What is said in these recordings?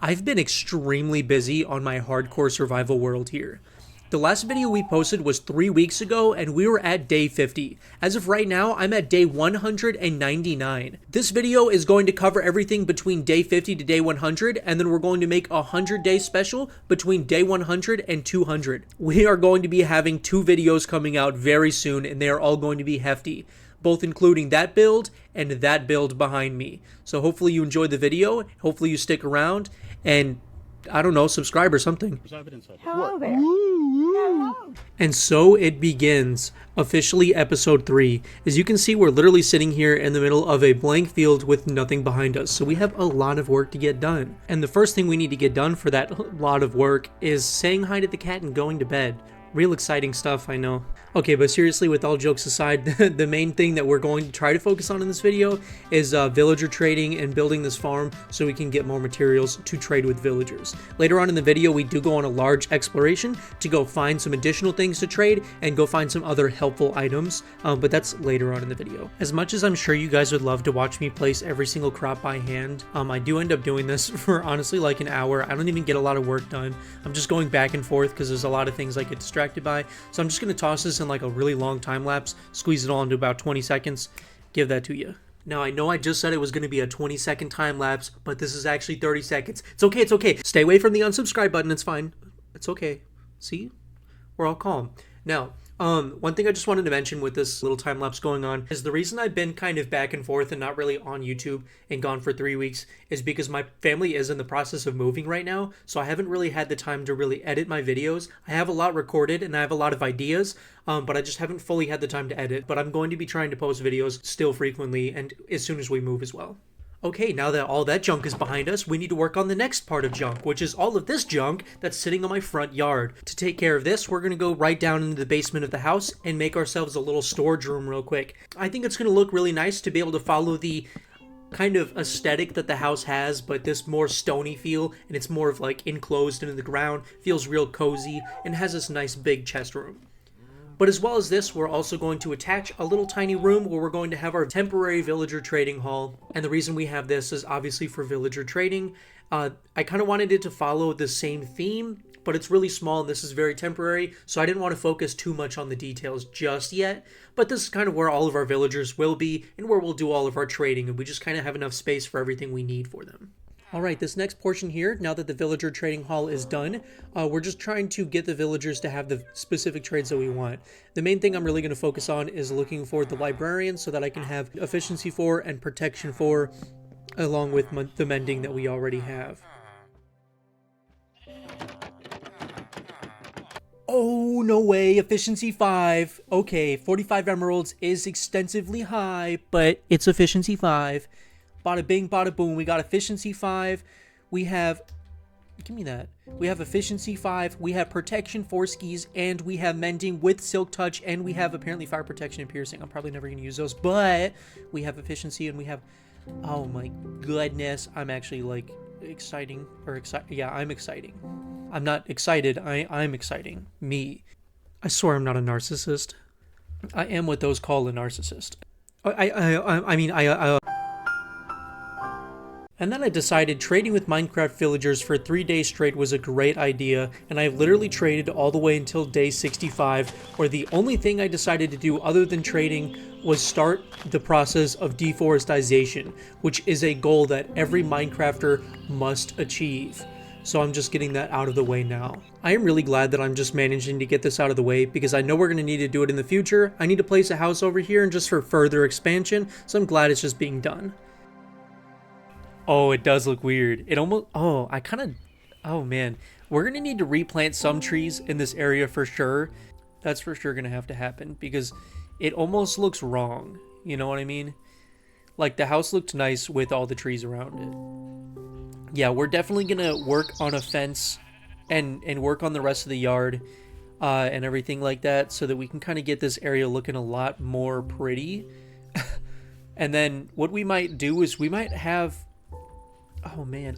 I've been extremely busy on my hardcore survival world here. The last video we posted was 3 weeks ago and we were at day 50. As of right now, I'm at day 199. This video is going to cover everything between day 50 to day 100, and then we're going to make a 100-day special between day 100 and 200. We are going to be having 2 videos coming out very soon, and they are all going to be hefty, both including that build and that build behind me. So hopefully you enjoyed the video, hopefully you stick around, and I don't know, subscribe or something. Hello there. Hello. And so it begins, officially episode 3. As you can see, we're literally sitting here in the middle of a blank field with nothing behind us. So we have a lot of work to get done. And the first thing we need to get done for that lot of work is saying hi to the cat and going to bed. Real exciting stuff, I know. Okay, but seriously, with all jokes aside, the main thing that we're going to try to focus on in this video is villager trading and building this farm so we can get more materials to trade with villagers. Later on in the video, we do go on a large exploration to go find some additional things to trade and go find some other helpful items, but that's later on in the video. As much as I'm sure you guys would love to watch me place every single crop by hand, I do end up doing this for honestly like an hour. I don't even get a lot of work done. I'm just going back and forth because there's a lot of things I get distracted by. So I'm just going to toss this in like a really long time lapse, squeeze it all into about 20 seconds, give that to you. Now I know I just said it was going to be a 20-second time lapse, but this is actually 30 seconds. It's okay, it's okay. Stay away from the unsubscribe button, it's fine. It's okay. See? We're all calm. Now, one thing I just wanted to mention with this little time lapse going on is the reason I've been kind of back and forth and not really on YouTube and gone for 3 weeks is because my family is in the process of moving right now, so I haven't really had the time to really edit my videos. I have a lot recorded and I have a lot of ideas, but I just haven't fully had the time to edit, but I'm going to be trying to post videos still frequently and as soon as we move as well. Okay, now that all that junk is behind us, we need to work on the next part of junk, which is all of this junk that's sitting on my front yard. To take care of this, we're going to go right down into the basement of the house and make ourselves a little storage room real quick. I think it's going to look really nice to be able to follow the kind of aesthetic that the house has, but this more stony feel, and it's more of like enclosed into the ground, feels real cozy, and has this nice big chest room. But as well as this, we're also going to attach a little tiny room where we're going to have our temporary villager trading hall. And the reason we have this is obviously for villager trading. I kind of wanted it to follow the same theme, but it's really small and this is very temporary, so I didn't want to focus too much on the details just yet. But this is kind of where all of our villagers will be and where we'll do all of our trading, and we just kind of have enough space for everything we need for them. Alright, this next portion here, now that the villager trading hall is done, we're just trying to get the villagers to have the specific trades that we want. The main thing I'm really going to focus on is looking for the librarian so that I can have efficiency 4 and protection 4 along with the mending that we already have. Oh, no way, efficiency 5. Okay, 45 emeralds is extensively high, but it's efficiency 5. Bada bing, bada boom. We got efficiency 5. We have, give me that. We have efficiency 5. We have protection 4 skis, and we have mending with silk touch, and we have apparently fire protection and piercing. I'm probably never going to use those, but we have efficiency, and we have, oh my goodness. I'm actually like exciting, or yeah, I'm exciting. I'm not excited. I'm exciting. Me. I swear I'm not a narcissist. I am what those call a narcissist. And then I decided trading with Minecraft villagers for 3 days straight was a great idea, and I've literally traded all the way until day 65, where the only thing I decided to do other than trading was start the process of deforestation, which is a goal that every Minecrafter must achieve. So I'm just getting that out of the way now. I am really glad that I'm just managing to get this out of the way because I know we're going to need to do it in the future. I need to place a house over here and just for further expansion, so I'm glad it's just being done. Oh, it does look weird. It almost, oh man. We're going to need to replant some trees in this area for sure. That's for sure going to have to happen because it almost looks wrong. You know what I mean? Like the house looked nice with all the trees around it. Yeah, we're definitely going to work on a fence and work on the rest of the yard and everything like that so that we can kind of get this area looking a lot more pretty. And then what we might do is we might have, oh man,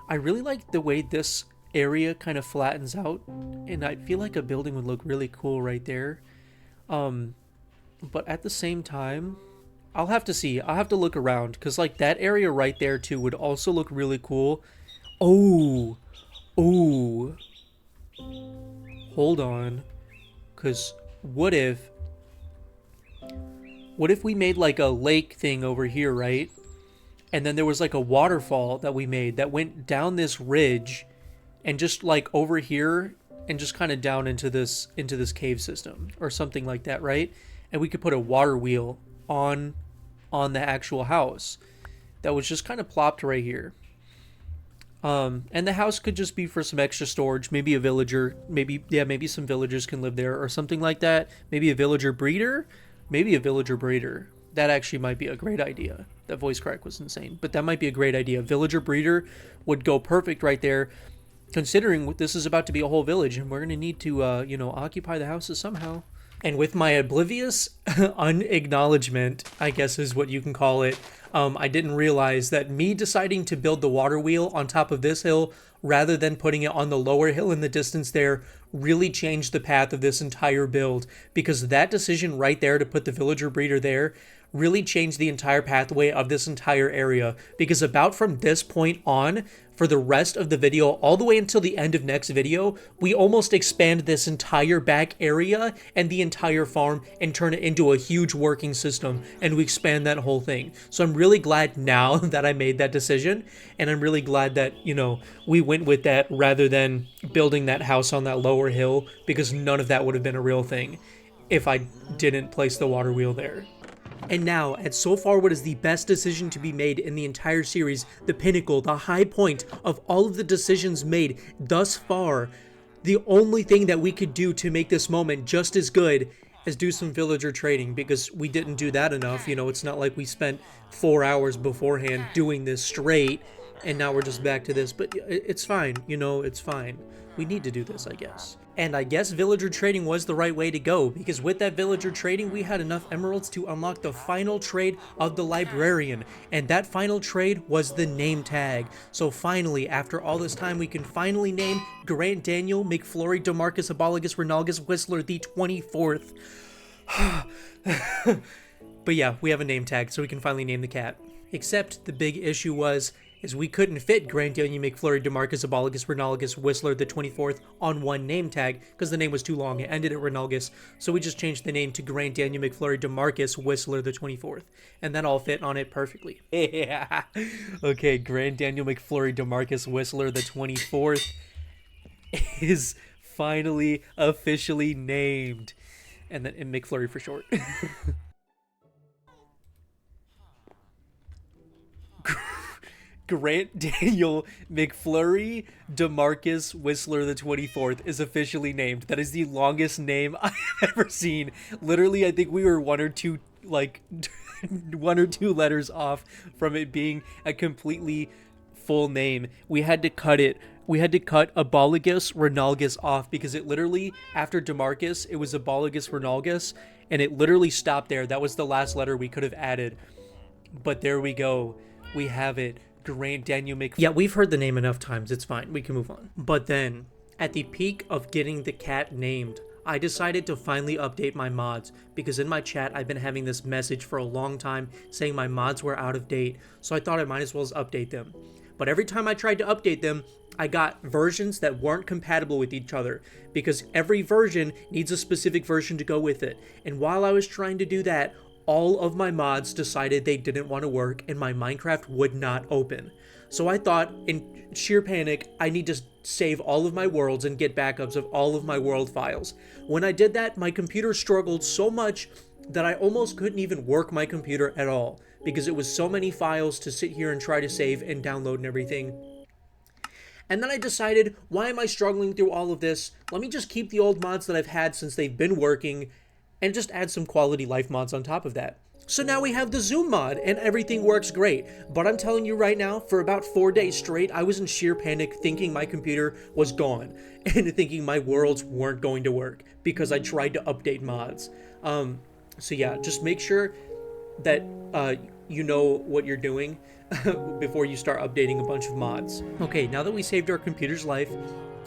I really like the way this area kind of flattens out, and I feel like a building would look really cool right there. But at the same time, I'll have to see. I'll have to look around because like that area right there too would also look really cool Oh, oh, hold on. Because what if we made like a lake thing over here, right? And then there was like a waterfall that we made that went down this ridge and just like over here and just kind of down into this cave system or something like that, right? And we could put a water wheel on the actual house that was just kind of plopped right here. And the house could just be for some extra storage, maybe a villager, maybe some villagers can live there or something like that. Maybe a villager breeder. That actually might be a great idea. That voice crack was insane, but that might be a great idea. Villager breeder would go perfect right there, considering this is about to be a whole village and we're going to need to, occupy the houses somehow. And with my oblivious unacknowledgement, I guess is what you can call it, I didn't realize that me deciding to build the water wheel on top of this hill rather than putting it on the lower hill in the distance there really changed the path of this entire build, because that decision right there to put the villager breeder there really changed the entire pathway of this entire area, because about from this point on, for the rest of the video, all the way until the end of next video, we almost expand this entire back area and the entire farm and turn it into a huge working system, and we expand that whole thing. So I'm really glad now that I made that decision, and I'm really glad that, we went with that rather than building that house on that lower hill, because none of that would have been a real thing if I didn't place the water wheel there. And now, at so far what is the best decision to be made in the entire series, the pinnacle, the high point of all of the decisions made thus far, the only thing that we could do to make this moment just as good is do some villager trading, because we didn't do that enough. It's not like we spent 4 hours beforehand doing this straight, and now we're just back to this, but it's fine, it's fine. We need to do this, I guess. And I guess villager trading was the right way to go, because with that villager trading, we had enough emeralds to unlock the final trade of the librarian. And that final trade was the name tag. So finally, after all this time, we can finally name Grant Daniel McFlurry DeMarcus Aboligus Renalgus Whistler the 24th. But yeah, we have a name tag, so we can finally name the cat. Except the big issue is we couldn't fit Grant Daniel McFlurry DeMarcus Aboligus Renalgus Whistler the 24th on one name tag because the name was too long. It ended at Renalgus, so we just changed the name to Grant Daniel McFlurry DeMarcus Whistler the 24th, and that all fit on it perfectly. Yeah. Okay, Grant Daniel McFlurry DeMarcus Whistler the 24th is finally officially named, and then McFlurry for short. Grant Daniel McFlurry DeMarcus Whistler the 24th is officially named. That is the longest name I've ever seen. Literally, I think we were one or two letters off from it being a completely full name. We had to cut Aboligus Renalgus off because it literally, after DeMarcus, it was Aboligus Renalgus, and it literally stopped there. That was the last letter we could have added. But there we go. We have it. Grant Daniel McFlurry. Yeah, we've heard the name enough times. It's fine. We can move on. But then, at the peak of getting the cat named, I decided to finally update my mods, because in my chat I've been having this message for a long time saying my mods were out of date, so I thought I might as well update them. But every time I tried to update them, I got versions that weren't compatible with each other, because every version needs a specific version to go with it. And while I was trying to do that, all of my mods decided they didn't want to work and my Minecraft would not open. So I thought, in sheer panic, I need to save all of my worlds and get backups of all of my world files. When I did that, my computer struggled so much that I almost couldn't even work my computer at all, because it was so many files to sit here and try to save and download and everything. And then I decided, why am I struggling through all of this? Let me just keep the old mods that I've had since they've been working, and just add some quality life mods on top of that. So now we have the Zoom mod, and everything works great. But I'm telling you right now, for about 4 days straight, I was in sheer panic thinking my computer was gone, and thinking my worlds weren't going to work, because I tried to update mods. So yeah, just make sure that you know what you're doing before you start updating a bunch of mods. Okay, now that we saved our computer's life,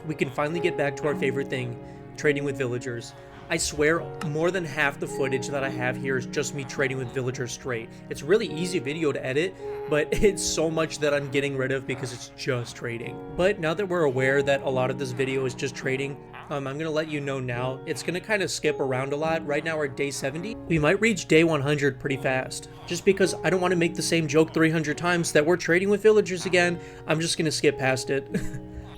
we can finally get back to our favorite thing, trading with villagers. I swear more than half the footage that I have here is just me trading with villagers straight. It's really easy video to edit, but it's so much that I'm getting rid of because it's just trading. But now that we're aware that a lot of this video is just trading, I'm gonna let you know now. It's gonna kind of skip around a lot. Right now we're at day 70. We might reach day 100 pretty fast. Just because I don't want to make the same joke 300 times that we're trading with villagers again, I'm just gonna skip past it.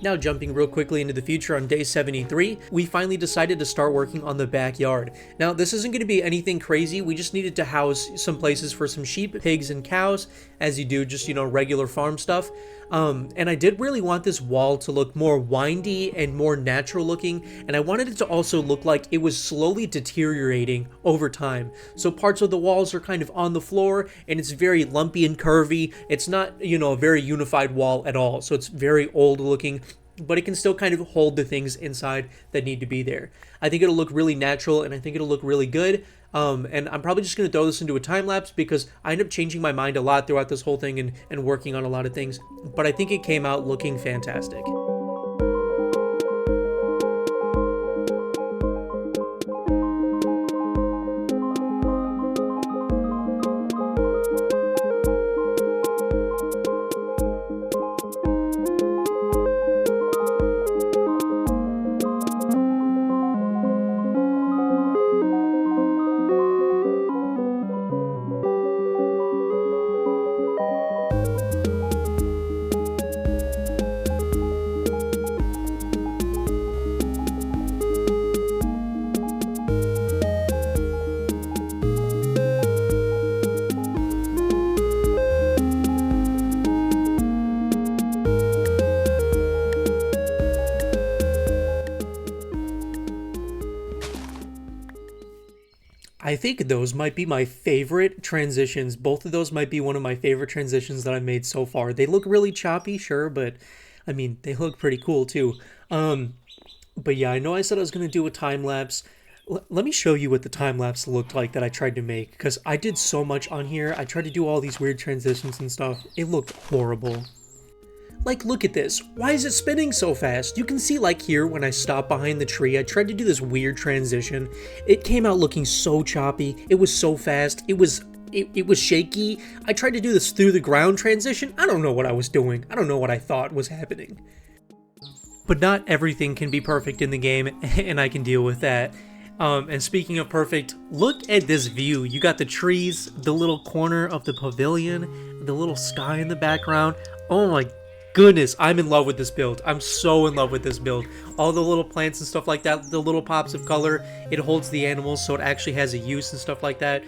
Now jumping real quickly into the future on day 73, we finally decided to start working on the backyard. Now this isn't going to be anything crazy, we just needed to house some places for some sheep, pigs, and cows, as you do just, regular farm stuff. And I did really want this wall to look more windy and more natural looking, and I wanted it to also look like it was slowly deteriorating over time. So parts of the walls are kind of on the floor, and it's very lumpy and curvy. It's not, a very unified wall at all, so it's very old looking, but it can still kind of hold the things inside that need to be there. I think it'll look really natural, and I think it'll look really good. And I'm probably just going to throw this into a time lapse because I end up changing my mind a lot throughout this whole thing and working on a lot of things. But I think it came out looking fantastic. I think those might be my favorite transitions. Both of those might be one of my favorite transitions that I've made so far. They look really choppy, sure, but I mean, they look pretty cool too. But yeah, I know I said I was going to do a time lapse. Let me show you what the time lapse looked like that I tried to make, because I did so much on here. I tried to do all these weird transitions and stuff. It looked horrible. Like, look at this. Why is it spinning so fast? You can see, like, here when I stopped behind the tree, I tried to do this weird transition. It came out looking so choppy. It was so fast. It was shaky. I tried to do this through the ground transition. I don't know what I was doing. I don't know what I thought was happening. But not everything can be perfect in the game, and I can deal with that. And speaking of perfect, look at this view. You got the trees, the little corner of the pavilion, the little sky in the background. Oh my goodness, I'm in love with this build. I'm so in love with this build. All the little plants and stuff like that, the little pops of color, it holds the animals so it actually has a use and stuff like that.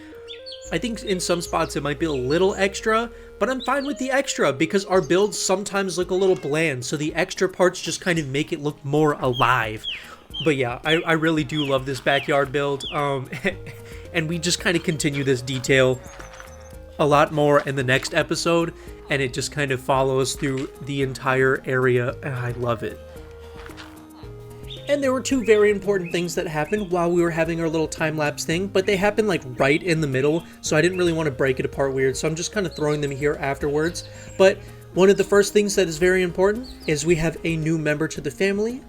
I think in some spots it might be a little extra, but I'm fine with the extra because our builds sometimes look a little bland, so the extra parts just kind of make it look more alive. But yeah, I really do love this backyard build, and we just kind of continue this detail a lot more in the next episode, and it just kind of follows through the entire area, and I love it. And there were two very important things that happened while we were having our little time-lapse thing, but they happened like right in the middle, so I didn't really want to break it apart weird, so I'm just kind of throwing them here afterwards. But one of the first things that is very important is we have a new member to the family.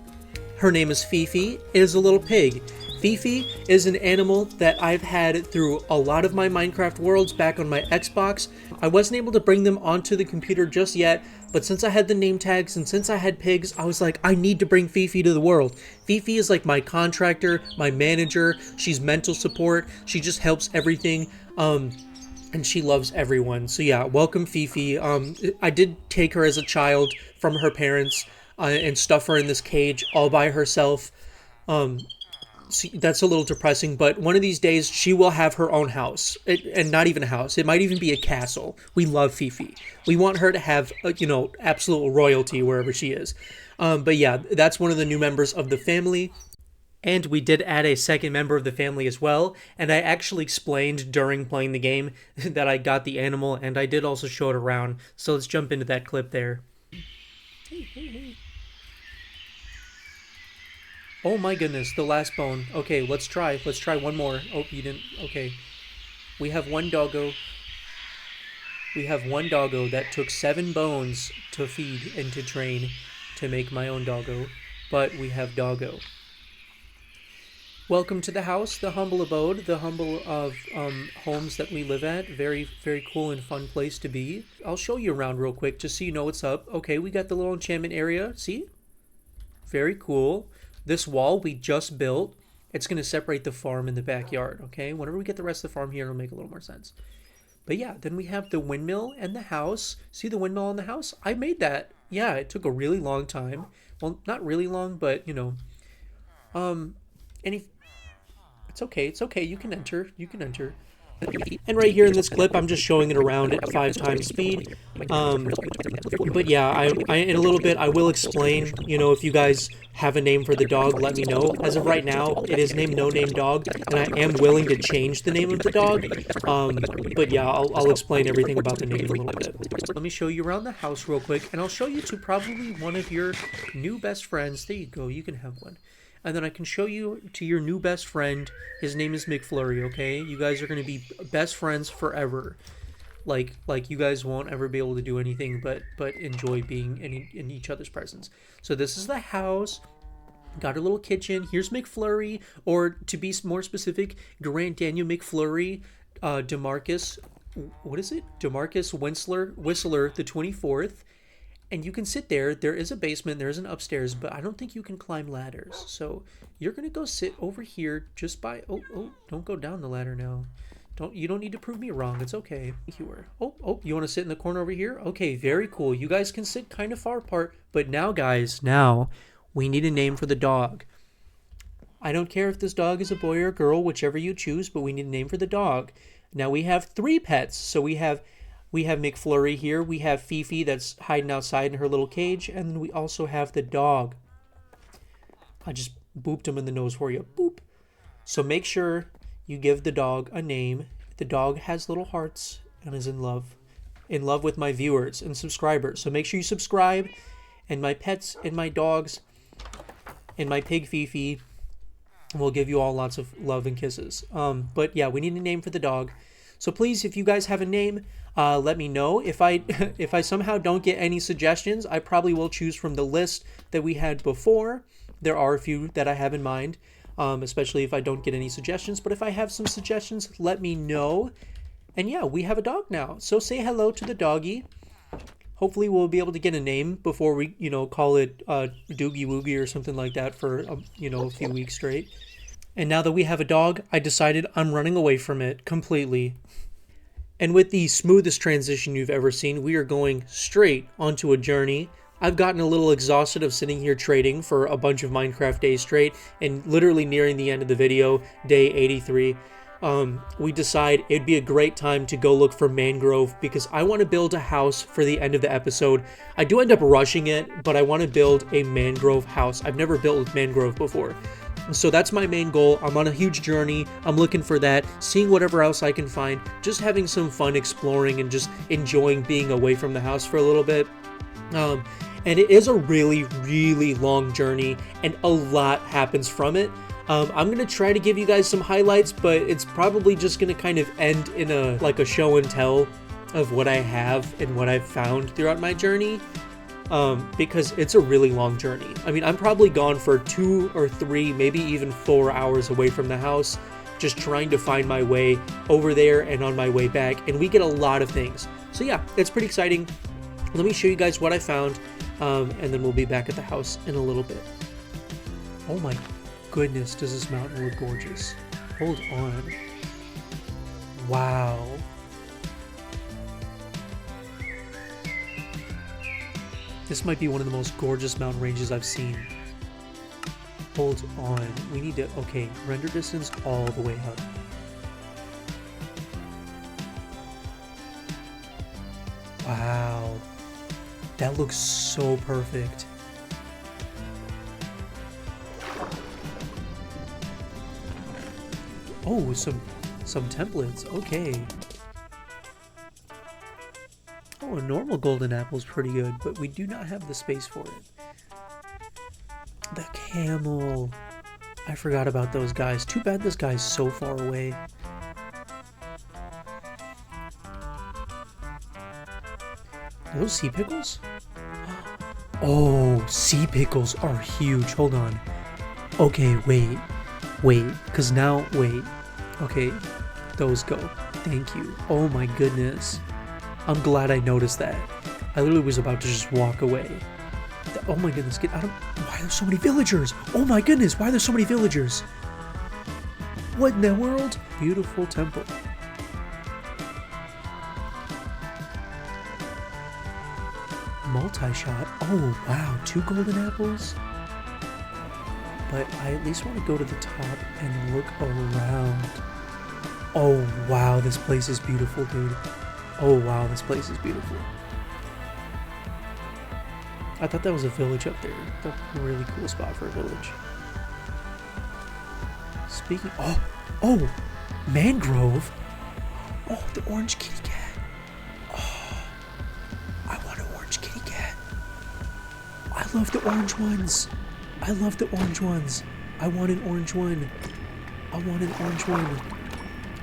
Her name is Fifi. It is a little pig. Fifi is an animal that I've had through a lot of my Minecraft worlds back on my Xbox. I wasn't able to bring them onto the computer just yet, but since I had the name tags and since I had pigs, I was like, I need to bring Fifi to the world. Fifi is like my contractor, my manager. She's mental support. She just helps everything. And she loves everyone. So yeah, welcome Fifi. I did take her as a child from her parents and stuff her in this cage all by herself. So that's a little depressing, but one of these days she will have her own house, and not even a house. It might even be a castle. We love Fifi. We want her to have, absolute royalty wherever she is. But yeah, that's one of the new members of the family. And we did add a second member of the family as well, and I actually explained during playing the game that I got the animal, and I did also show it around. So let's jump into that clip there. Hey. Oh my goodness, the last bone. Okay, let's try. Let's try one more. Oh, you didn't. Okay. We have one doggo. We have one doggo that took 7 bones to feed and to train to make my own doggo. But we have doggo. Welcome to the house, the humble abode, the humble of homes that we live at. Very, very cool and fun place to be. I'll show you around real quick just so you know what's up. Okay, we got the little enchantment area. See? Very cool. This wall we just built. It's going to separate the farm and the backyard, okay? Whenever we get the rest of the farm here, it'll make a little more sense. But yeah, then we have the windmill and the house. See the windmill and the house? I made that. Yeah, it took a really long time. Well, not really long, but, you know. Any It's okay. It's okay. You can enter. You can enter. And right here in this clip, I'm just showing it around at 5 times speed. But yeah, I in a little bit, I will explain, you know, if you guys have a name for the dog, let me know. As of right now, it is named No Name Dog, and I am willing to change the name of the dog. But yeah, I'll explain everything about the name a little bit. Let me show you around the house real quick, and I'll show you to probably one of your new best friends. There you go. You can have one. And then I can show you to your new best friend. His name is McFlurry, okay? You guys are going to be best friends forever. Like you guys won't ever be able to do anything but enjoy being in each other's presence. So this is the house. Got a little kitchen. Here's McFlurry, or to be more specific, Grant Daniel McFlurry, DeMarcus, what is it? DeMarcus Whistler the 24th. And you can sit there. There is a basement. There is an upstairs, but I don't think you can climb ladders. So you're gonna go sit over here just by. Oh! Don't go down the ladder now. You don't need to prove me wrong. It's okay. You were. Oh! You want to sit in the corner over here? Okay, very cool. You guys can sit kind of far apart. But now, guys, we need a name for the dog. I don't care if this dog is a boy or a girl, whichever you choose. But we need a name for the dog. Now we have 3 pets. So we have McFlurry here. We have Fifi that's hiding outside in her little cage. And then we also have the dog. I just booped him in the nose for you. Boop. So make sure you give the dog a name. The dog has little hearts and is in love. In love with my viewers and subscribers. So make sure you subscribe. And my pets and my dogs and my pig Fifi will give you all lots of love and kisses. But yeah, we need a name for the dog. So please, if you guys have a name, let me know. If I somehow don't get any suggestions, I probably will choose from the list that we had before. There are a few that I have in mind, especially if I don't get any suggestions. But if I have some suggestions, let me know. And yeah, we have a dog now. So say hello to the doggy. Hopefully we'll be able to get a name before we, call it Doogie Woogie or something like that for, a few weeks straight. And now that we have a dog, I decided I'm running away from it completely. And with the smoothest transition you've ever seen, we are going straight onto a journey. I've gotten a little exhausted of sitting here trading for a bunch of Minecraft days straight, and literally nearing the end of the video, day 83, we decide it'd be a great time to go look for mangrove because I want to build a house for the end of the episode. I do end up rushing it, but I want to build a mangrove house. I've never built mangrove before. So that's my main goal. I'm on a huge journey. I'm looking for that, seeing whatever else I can find, just having some fun exploring and just enjoying being away from the house for a little bit. And it is a really, really long journey, and a lot happens from it. I'm going to try to give you guys some highlights, but it's probably just going to kind of end in a show and tell of what I have and what I've found throughout my journey. Because it's a really long journey. I mean, I'm probably gone for 2 or 3, maybe even 4 hours away from the house, just trying to find my way over there and on my way back, and we get a lot of things. So yeah, it's pretty exciting. Let me show you guys what I found, and then we'll be back at the house in a little bit. Oh my goodness, does this mountain look gorgeous. Hold on. Wow. This might be one of the most gorgeous mountain ranges I've seen. Hold on. We need to... Okay, render distance all the way up. Wow. That looks so perfect. Oh, some templates. Okay. Oh, a normal golden apple is pretty good, but we do not have the space for it. The camel. I forgot about those guys. Too bad this guy's so far away. Are those sea pickles? Oh, sea pickles are huge. Hold on. Okay, wait. Wait, because now, wait. Okay, those go. Thank you. Oh my goodness. I'm glad I noticed that. I literally was about to just walk away. Oh my goodness, get out of... Why are there so many villagers? Oh my goodness, why are there so many villagers? What in the world? Beautiful temple. Multi-shot. Oh wow, 2 golden apples? But I at least want to go to the top and look around. Oh wow, this place is beautiful, dude. Oh wow, this place is beautiful. I thought that was a village up there. That's a really cool spot for a village. Speaking... Oh! Mangrove! Oh, the orange kitty cat. Oh, I want an orange kitty cat. I love the orange ones. I love the orange ones. I want an orange one. I want an orange one.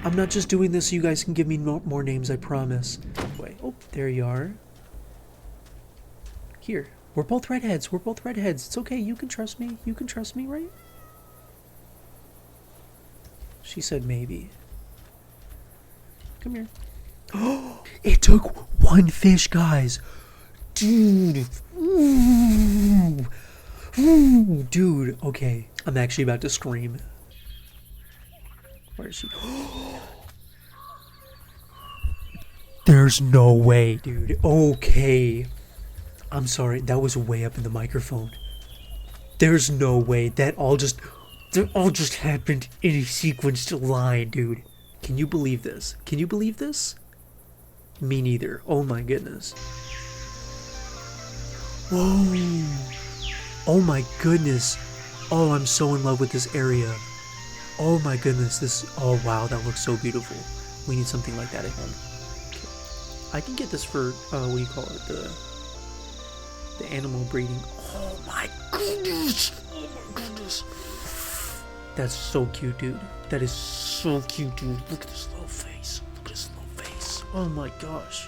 I'm not just doing this so you guys can give me more names, I promise. Wait, oh, there you are. Here. We're both redheads. We're both redheads. It's okay. You can trust me. You can trust me, right? She said maybe. Come here. Oh, it took 1 fish, guys. Dude. Ooh. Ooh, dude. Okay. I'm actually about to scream. Where is she? There's no way, dude. Okay. I'm sorry, that was way up in the microphone. There's no way. That all just happened in a sequenced line, dude. Can you believe this? Can you believe this? Me neither. Oh my goodness. Whoa. Oh my goodness. Oh, I'm so in love with this area. Oh my goodness. Oh wow, that looks so beautiful. We need something like that at home. Okay. I can get this for, what do you call it? The animal breeding. Oh my goodness. Oh my goodness. That's so cute, dude. That is so cute, dude. Look at this little face. Look at this little face. Oh my gosh.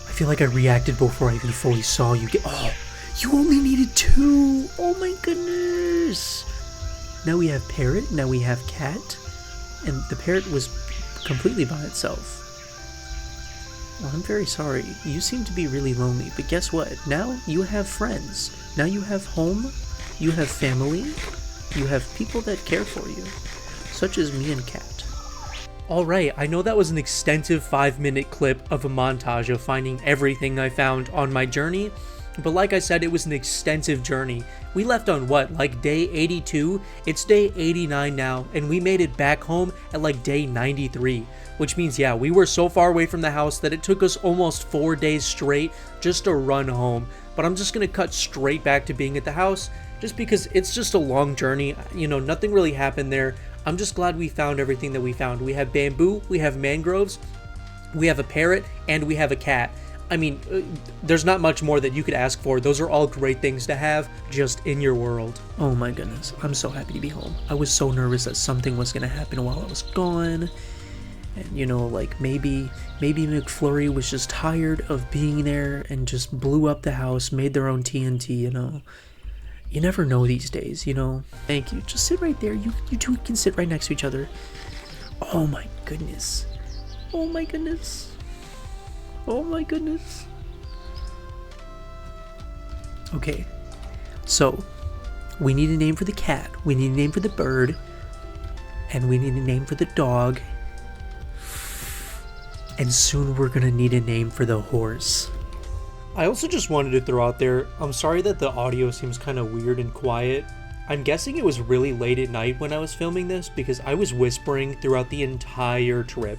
I feel like I reacted before I even fully saw you get... Oh, you only needed 2. Oh my goodness. Now we have parrot. Now we have cat. And the parrot was completely by itself. Well, I'm very sorry. You seem to be really lonely, but guess what? Now you have friends. Now you have home. You have family. You have people that care for you, such as me and Kat. Alright, I know that was an extensive 5-minute clip of a montage of finding everything I found on my journey, but like I said, it was an extensive journey. We left on what, like day 82? It's day 89 now, and we made it back home at like day 93. Which means, yeah, we were so far away from the house that it took us almost 4 days straight just to run home. But I'm just going to cut straight back to being at the house just because it's just a long journey. You know, nothing really happened there. I'm just glad we found everything that we found. We have bamboo, we have mangroves, we have a parrot, and we have a cat. I mean, there's not much more that you could ask for. Those are all great things to have just in your world. Oh my goodness, I'm so happy to be home. I was so nervous that something was going to happen while I was gone. And, you know, like maybe McFlurry was just tired of being there and just blew up the house, made their own TNT, you know. You never know these days, you know. Thank you. Just sit right there. You two can sit right next to each other. Oh my goodness. Oh my goodness. Oh my goodness. Okay. So, we need a name for the cat. We need a name for the bird. And we need a name for the dog. And soon we're gonna need a name for the horse. I also just wanted to throw out there, I'm sorry that the audio seems kind of weird and quiet. I'm guessing it was really late at night when I was filming this because I was whispering throughout the entire trip.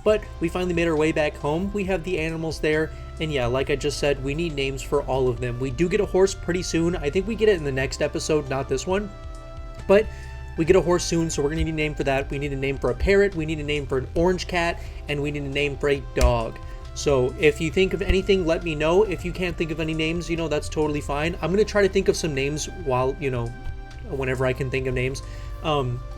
But we finally made our way back home, we have the animals there, and yeah, like I just said, we need names for all of them. We do get a horse pretty soon. I think we get it in the next episode, not this one. But we get a horse soon, so we're gonna need a name for that. We need a name for a parrot, we need a name for an orange cat, and we need a name for a dog. So if you think of anything, let me know. If you can't think of any names, you know, that's totally fine. I'm gonna try to think of some names while, you know, whenever I can think of names.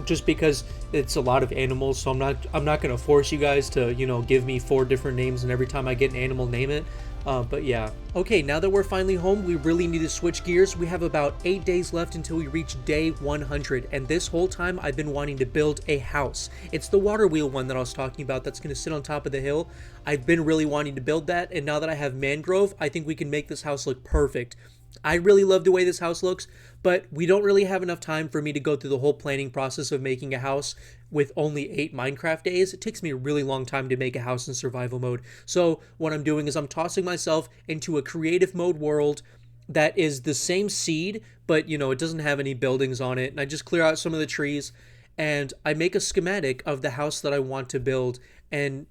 Just because it's a lot of animals, so I'm not gonna force you guys to, you know, give me 4 different names and every time I get an animal name it. But yeah. Okay, now that we're finally home, we really need to switch gears. We have about 8 days left until we reach day 100. And this whole time, I've been wanting to build a house. It's the water wheel one that I was talking about that's going to sit on top of the hill. I've been really wanting to build that. And now that I have mangrove, I think we can make this house look perfect. I really love the way this house looks, but we don't really have enough time for me to go through the whole planning process of making a house with only 8 Minecraft days. It takes me a really long time to make a house in survival mode. So what I'm doing is I'm tossing myself into a creative mode world that is the same seed, but it doesn't have any buildings on it. And I just clear out some of the trees and I make a schematic of the house that I want to build. And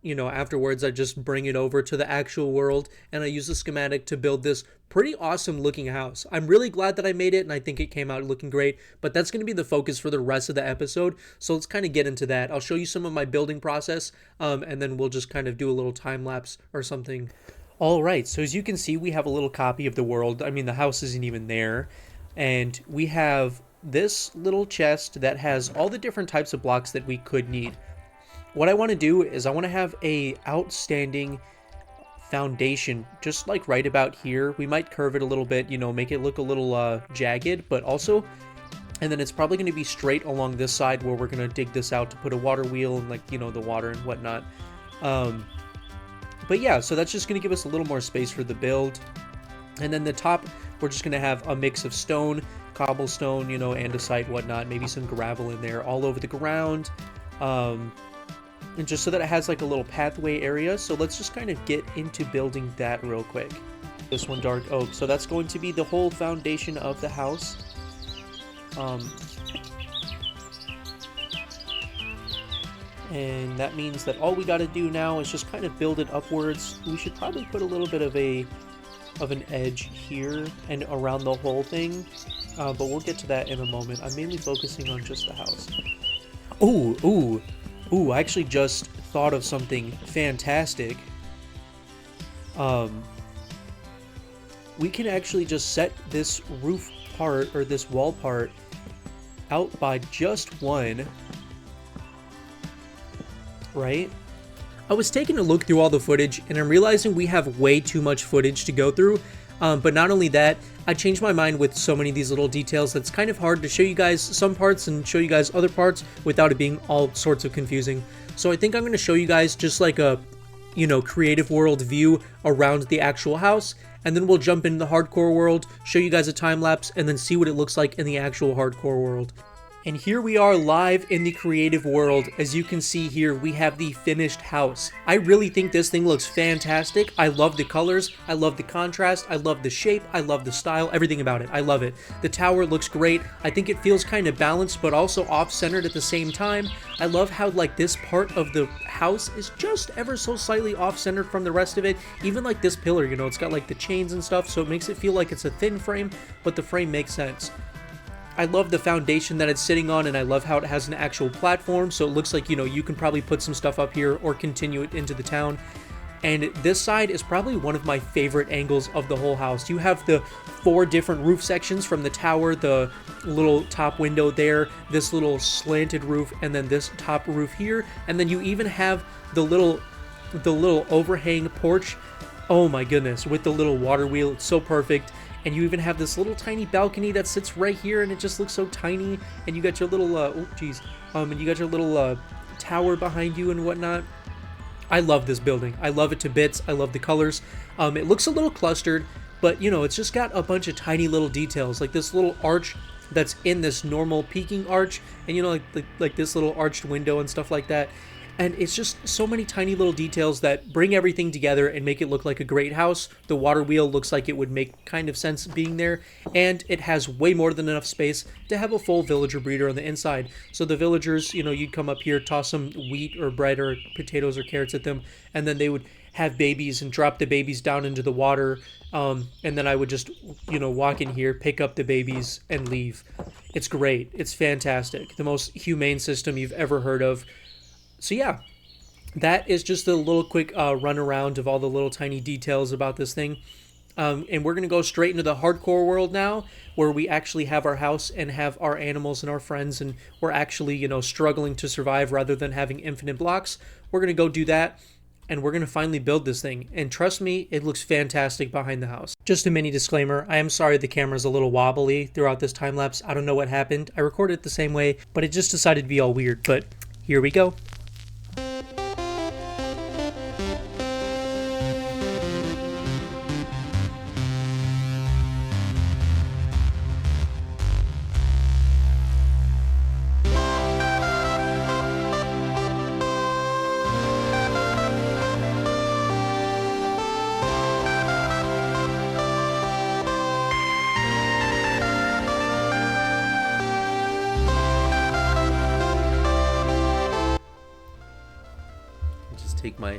afterwards I just bring it over to the actual world and I use the schematic to build this pretty awesome looking house. I'm really glad that I made it and I think it came out looking great, but that's going to be the focus for the rest of the episode. So let's kind of get into that. I'll show you some of my building process and then we'll just kind of do a little time lapse or something. All right, so as you can see, we have a little copy of the world. I mean, the house isn't even there. And we have this little chest that has all the different types of blocks that we could need. What I want to do is I want to have a outstanding foundation, just like right about here. We might curve it a little bit, make it look a little jagged, but also, and then it's probably going to be straight along this side where we're going to dig this out to put a water wheel and the water and whatnot. But yeah, so that's just going to give us a little more space for the build. And then the top, we're just going to have a mix of stone, cobblestone, andesite, whatnot, maybe some gravel in there all over the ground. And just so that it has like a little pathway area. So let's just kind of get into building that real quick. This one, dark oak. So that's going to be the whole foundation of the house. And that means that all we got to do now is just kind of build it upwards. We should probably put a little bit of an edge here and around the whole thing. But we'll get to that in a moment. I'm mainly focusing on just the house. Ooh, I actually just thought of something fantastic. We can actually just set this roof part, or this wall part, out by just one. Right? I was taking a look through all the footage, and I'm realizing we have way too much footage to go through. But not only that, I changed my mind with so many of these little details that's kind of hard to show you guys some parts and show you guys other parts without it being all sorts of confusing. So I think I'm going to show you guys just like a, creative world view around the actual house, and then we'll jump into the hardcore world, show you guys a time lapse, and then see what it looks like in the actual hardcore world. And here we are live in the creative world. As you can see here, we have the finished house. I really think this thing looks fantastic. I love the colors. I love the contrast. I love the shape. I love the style. Everything about it. I love it. The tower looks great. I think it feels kind of balanced, but also off-centered at the same time. I love how this part of the house is just ever so slightly off-centered from the rest of it. Even this pillar, it's got the chains and stuff, so it makes it feel like it's a thin frame, but the frame makes sense. I love the foundation that it's sitting on, and I love how it has an actual platform, so it looks like, you can probably put some stuff up here or continue it into the town. And this side is probably one of my favorite angles of the whole house. You have the 4 different roof sections from the tower, the little top window there, this little slanted roof, and then this top roof here, and then you even have the little overhang porch. Oh my goodness, with the little water wheel, it's so perfect. And you even have this little tiny balcony that sits right here, and it just looks so tiny. And you got your little, and you got your little tower behind you and whatnot. I love this building. I love it to bits. I love the colors. It looks a little clustered, but it's just got a bunch of tiny little details, like this little arch that's in this normal peaking arch, and like this little arched window and stuff like that. And it's just so many tiny little details that bring everything together and make it look like a great house. The water wheel looks like it would make kind of sense being there. And it has way more than enough space to have a full villager breeder on the inside. So the villagers, you'd come up here, toss some wheat or bread or potatoes or carrots at them, and then they would have babies and drop the babies down into the water. And then I would just, walk in here, pick up the babies, and leave. It's great. It's fantastic. The most humane system you've ever heard of. So yeah, that is just a little quick run around of all the little tiny details about this thing. And we're going to go straight into the hardcore world now, where we actually have our house and have our animals and our friends, and we're actually, struggling to survive rather than having infinite blocks. We're going to go do that. and we're going to finally build this thing. And trust me, it looks fantastic behind the house. Just a mini disclaimer, I am sorry the camera's a little wobbly throughout this time lapse. I don't know what happened. I recorded it the same way, but it just decided to be all weird. But here we go. Take my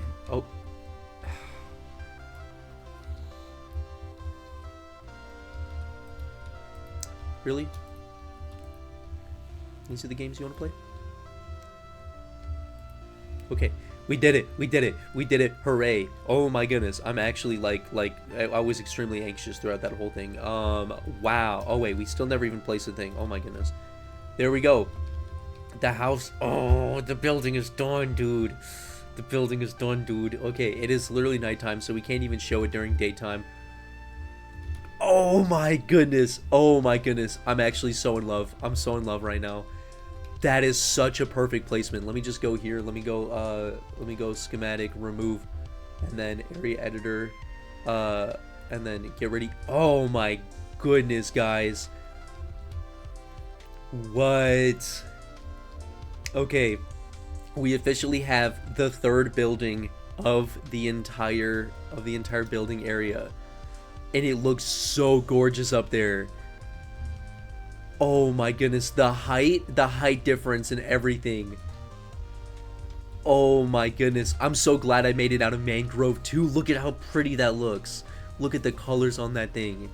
really? These are the games you want to play? Okay, we did it. We did it. We did it. Hooray. Oh my goodness. I'm actually I was extremely anxious throughout that whole thing. Wow. Oh wait, we still never even placed the thing. Oh my goodness. There we go. The house. Oh, the building is done, dude. The building is done, dude. Okay, it is literally nighttime, so we can't even show it during daytime. Oh my goodness. Oh my goodness. I'm actually so in love. I'm so in love right now. That is such a perfect placement. Let me just go here. Let me go schematic, remove, and then area editor, and then get ready. Oh my goodness, guys. What? Okay. We officially have the third building of the entire building area, and it looks so gorgeous up there. Oh my goodness, the height difference and everything. Oh my goodness, I'm so glad I made it out of mangrove too. Look at how pretty that looks. Look at the colors on that thing.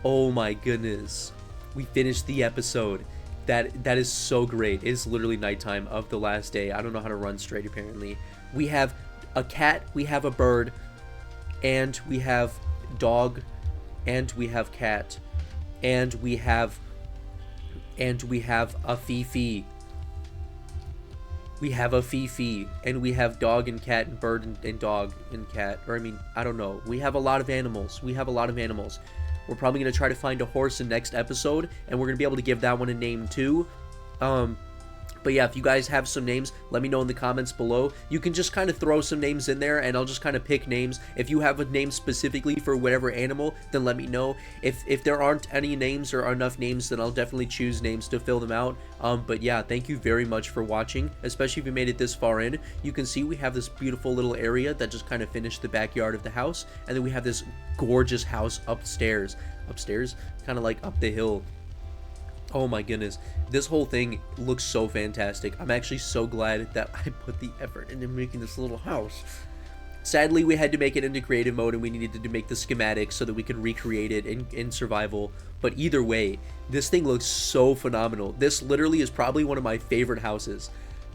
Oh my goodness, we finished the episode. That is so great. It is literally nighttime of the last day. I don't know how to run straight, apparently. We have a cat, we have a bird, and we have dog, and we have cat, and we have a Fifi. We have a Fifi, and we have dog and cat and bird and dog and cat. Or I mean, I don't know. We have a lot of animals. We're probably going to try to find a horse in next episode, and we're going to be able to give that one a name too. But yeah, if you guys have some names, let me know in the comments below. You can just kind of throw some names in there, and I'll just kind of pick names. If you have a name specifically for whatever animal, then let me know. If there aren't any names or enough names, then I'll definitely choose names to fill them out. But yeah, thank you very much for watching, especially if you made it this far in. You can see we have this beautiful little area that just kind of finished the backyard of the house, and then we have this gorgeous house upstairs, kind of like up the hill. Oh my goodness, this whole thing looks so fantastic. I'm actually so glad that I put the effort into making this little house. Sadly, we had to make it into creative mode, and we needed to make the schematics so that we could recreate it in survival. But either way, this thing looks so phenomenal. This literally is probably one of my favorite houses.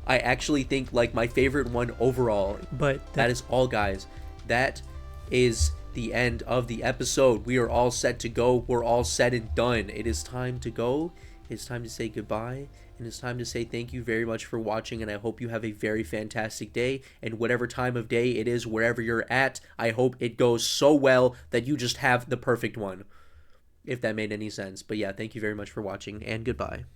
I actually think like my favorite one overall. But that is all, guys. That is the end of the episode. We are all set to go. We're all set and done. It is time to go. It's time to say goodbye, and it's time to say thank you very much for watching, and I hope you have a very fantastic day, and whatever time of day it is, wherever you're at, I hope it goes so well that you just have the perfect one, if that made any sense. But yeah, thank you very much for watching, and goodbye.